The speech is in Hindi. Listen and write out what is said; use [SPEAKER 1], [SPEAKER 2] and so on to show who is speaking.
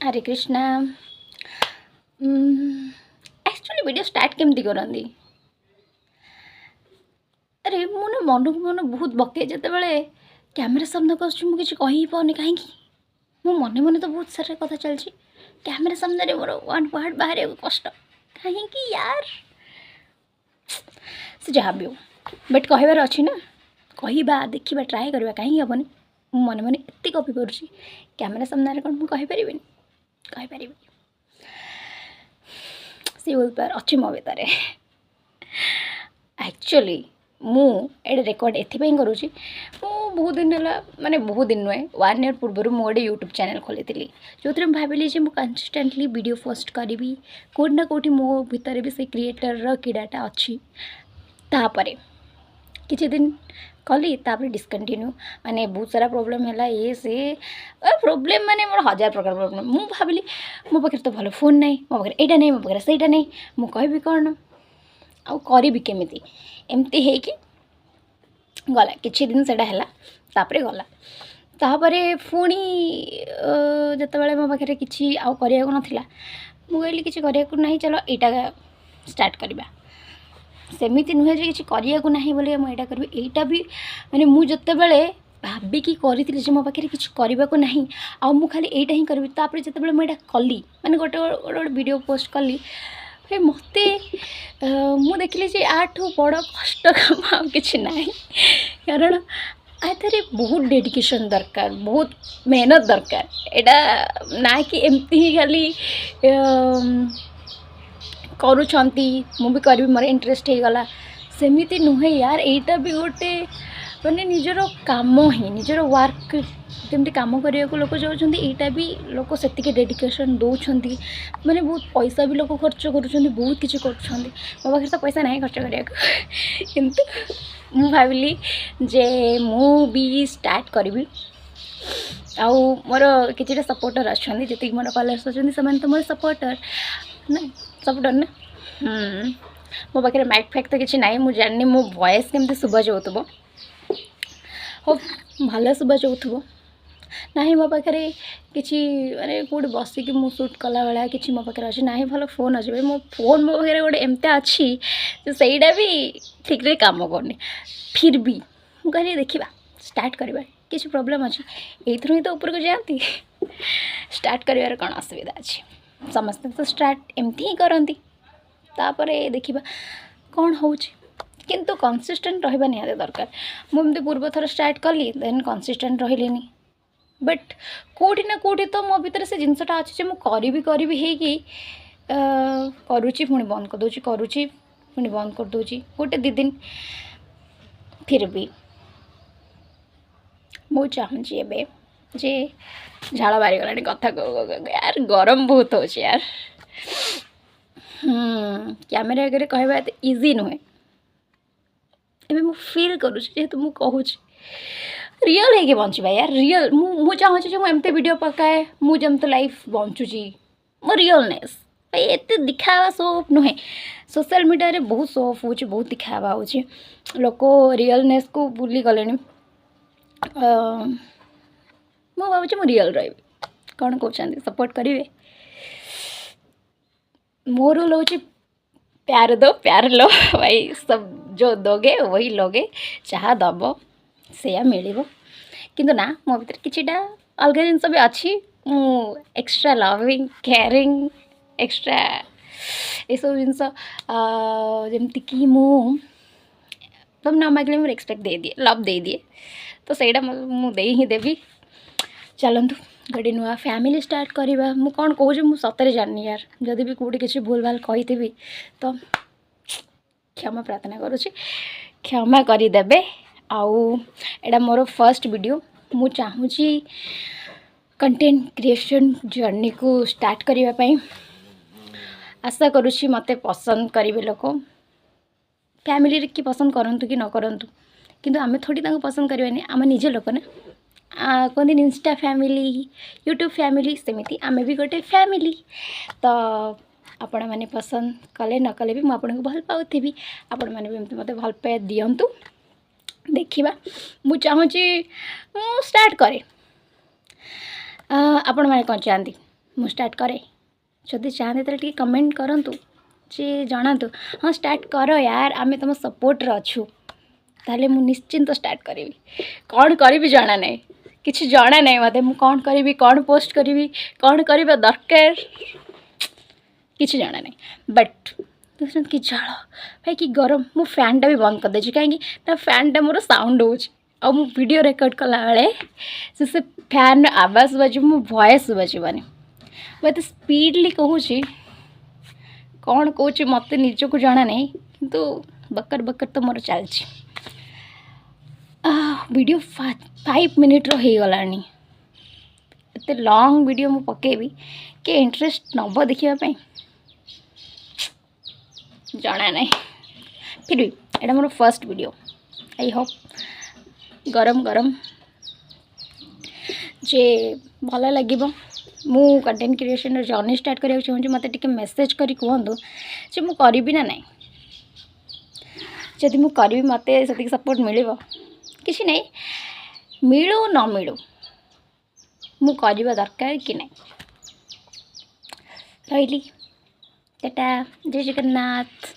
[SPEAKER 1] हरे कृष्णा। एक्चुअली वीडियो स्टार्ट केमती करती? अरे मुझे मन को मन बहुत बके जिते कैमेरा सामने को आसुँ मुझे कही पानी कहीं मो मन मन तो बहुत सारा कथा चलती कैमेरा सामने मोर वन वर्ड बाहर कष्ट कहीं यार से जहाँ भी हो बट कहबार अच्छी ना कहवा देखा ट्राए करवा कहीं हेनी मन मन एत कपी करुँच कैमेरा सामने कौन मुझे कहीपरि कहीपरि सी विल पावर अच्छी मो भीतर एक्चुअली मुझे रेकर्ड एपाई करुँची बहुत दिन है माने बहुत दिन नुहे 1 ईयर पूर्व मुझे यूट्यूब चैनल खोली जो थे भाविली मुझे कंसिस्टेंटली वीडियो पोस्ट करी कौटी ना कौटी मो भीतर भी से क्रिएटर कीड़ाटा अच्छी तापरे किसी दिन कली तापर डिस्कंटिन्यू माने बहुत सारा प्रोब्लेम है ये से प्रोब्लेम माने मोर 1000 प्रकार प्रोब्लेम मु भाविली मो पाखे तो भल फोन नहीं मो पाखे एटा नहीं मो पाखे सेटा नहीं मु कहबी कौन आउ करी केमिति एमती है कि गला किछि दिन सेटा हैला तापरे गला तापरे पुणी जतबेले मो पाखे किछि आउ करिया को नथिला मु कहली किछि करिया को नहीं चलो एटा स्टार्ट करबा सेमिति नुहे जे किछि करिया को नहीं बोले मु एटा करबी एटा भी माने मु जतबेले भाबिकी करी मो पाखे किछि करबा को नहीं आ मु खाली एटा ही करबी तापरे जतबेले मु एटा कली माने गोटे वीडियो पोस्ट कली फिर मत मु देखिली जे आठू बड़ कष्ट काम किछि नहीं कारण आधे बहुत डेडिकेशन दरकार बहुत मेहनत दरकार एटा ना कि एमती ही खाली करूछंती मु भी करबी मोर इंटरेस्ट हो गला सेमिति नुहे यार एटा भी गोटे माने निजर काम ही निजर वर्क जमी कम करने को लोग जाऊँच यहाँ भी लोग से डेडिकेशन दौरान माने बहुत पैसा भी लोग खर्च कर बहुत किसी कर मो पाखे तो पैसा नहीं खर्च करने किंतु मु भाविली जे मु भी स्टार्ट करी आउ मोर किसी सपोर्टर अच्छा जी मोर फॉलोअर्स अच्छा से तो मोर सपोर्टर ना मो पाखे माइक फैक तो किसी ना मुझे जानी मो वॉइस केमती शुभा जाऊब हो भल शुभा जाऊब ना मो पाखे किसी माने कौट बसिक मु शूट कला भाया कि मो पाखे अच्छे ना भल फोन अच्छे मो फोन मो पाखे गोटे एमती अच्छी सहीटा भी ठीक रे काम करनी फिर भी मुझे देखा स्टार्ट करवा किसी प्रोब्लेम अच्छी ये ही तो ऊपर को जाती स्टार्ट कर कौन असुविधा अच्छी समस्ते तो स्टार्ट एमती ही करती तापर देखा कौन हो किंतु कंसिस्टेंट रहा निहाती दरकार मुझे पूर्व थर स्टार्ट कली देन कंसिस्टेंट रही बट कौटी ना कौटी तो मो भीतर से जिनसटा अच्छे मुझे करी करुँची पुणी बंद कर दूची करुँची पुणी बंद कर दूची गोटे 2 दिन फिर भी मु चाहूँगी एबे जे झाड़ बारी गलानी कथा यार गरम बहुत हो यार कैमेरा आगे कहवा इजी नुहे एबे मु फील करुँच जेहेतु मु कहूँ रियल है कि बंचवा यार रियल मु चाहूँगी मुझे वीडियो पकाए मुझे तो लाइफ बंचुची मो रियलनेस एत दिखावा सोफ नुहे सोशल मीडिया रे बहुत सोफ हो बहुत दिखावा हो लोक रियलनेस को भूली गले मु भावुँ मु रियल रही कौन कहते सपोर्ट करेंगे मोर रोल हूँ प्यार दो प्यार लो भाई सब जो दोगे वही लोगे चाह दब से मिल किंतु ना मो भीतर किछिटा अलग जिनस भी अच्छी एक्स्ट्रा लविंग केयरिंग एक्स्ट्रा ये सब जिनस जमती कि तुम न मांगले मोर एक्सपेक्ट दे दिए लव दे दिए तो सहीटा मुझे ही देवी चलतु गोटे नुआ फैमिली स्टार्ट करवा मु कौन कहूँ मुझे सतरे जानी यार जदि भी कौटी किसी भूल भाल कही तो क्षमा प्रार्थना करुँची क्षमा करदेवे आउ एटा मोर फर्स्ट वीडियो मु चाहूँगी कंटेंट क्रिएशन जर्नी को स्टार्ट करने आशा करुँची मते पसंद करेंगे लोक फैमिली की पसंद करंतु कि न करंतु किंतु आमे थोड़ी तांको पसंद करवानी आम निजे लोक ना कहते इंस्टा फैमिली यूट्यूब फैमिली सेमिति आमे भी गोटे फैमिली तो आपण मैंने पसंद कले न कले भी मुझे भल पाऊथी आपण मैंने भी मत भल पाए दिंतु देखा मु चाहूँगी मु स्टार्ट करे आपण मैंने कौन चाहती मु स्टार्ट करे जदि चाहते तो कमेंट करंतु जे जनातु हाँ स्टार्ट कर यार आमे तुम सपोर्ट रे अच्छु ताले मु निश्चिंत स्टार्ट करी कौन करी जाना नहीं किसी जाना नहीं मत मु कौन करी कौन पोस्ट करी कौन करवा दरकार किसी जाना नहीं बट देखते कि झाड़ भाई कि गरम मु फैनटा भी बंद कर देछि कहीं फैनटा मोर साउंड हो वीडियो रेकर्ड कला बेले से फैन आवाज बाजू मो वॉइस बाजूनी मत स्पीडली कहूँ कौन कौच मत निजक जाना नहीं किंतु बकर बकर तो मोर चलछि वीडियो 5 मिनिट रो हो गलानी एते लॉन्ग वीडियो मु पकेबी के इंटरेस्ट नब देखिया जाना नहीं फिर भी एटा more first video I hope गरम गरम जे भल लगे मु कंटेंट क्रिएशन जर्नी स्टार्ट करने चाहूँ मत टे मेसेज करी कहतु जे मु करी ना नहीं जदि मु करी मत से सपोर्ट मिल किसी नहीं मिलू न मिलू मु करवा दरकार कि नहीं रही टाटा जय जगन्नाथ।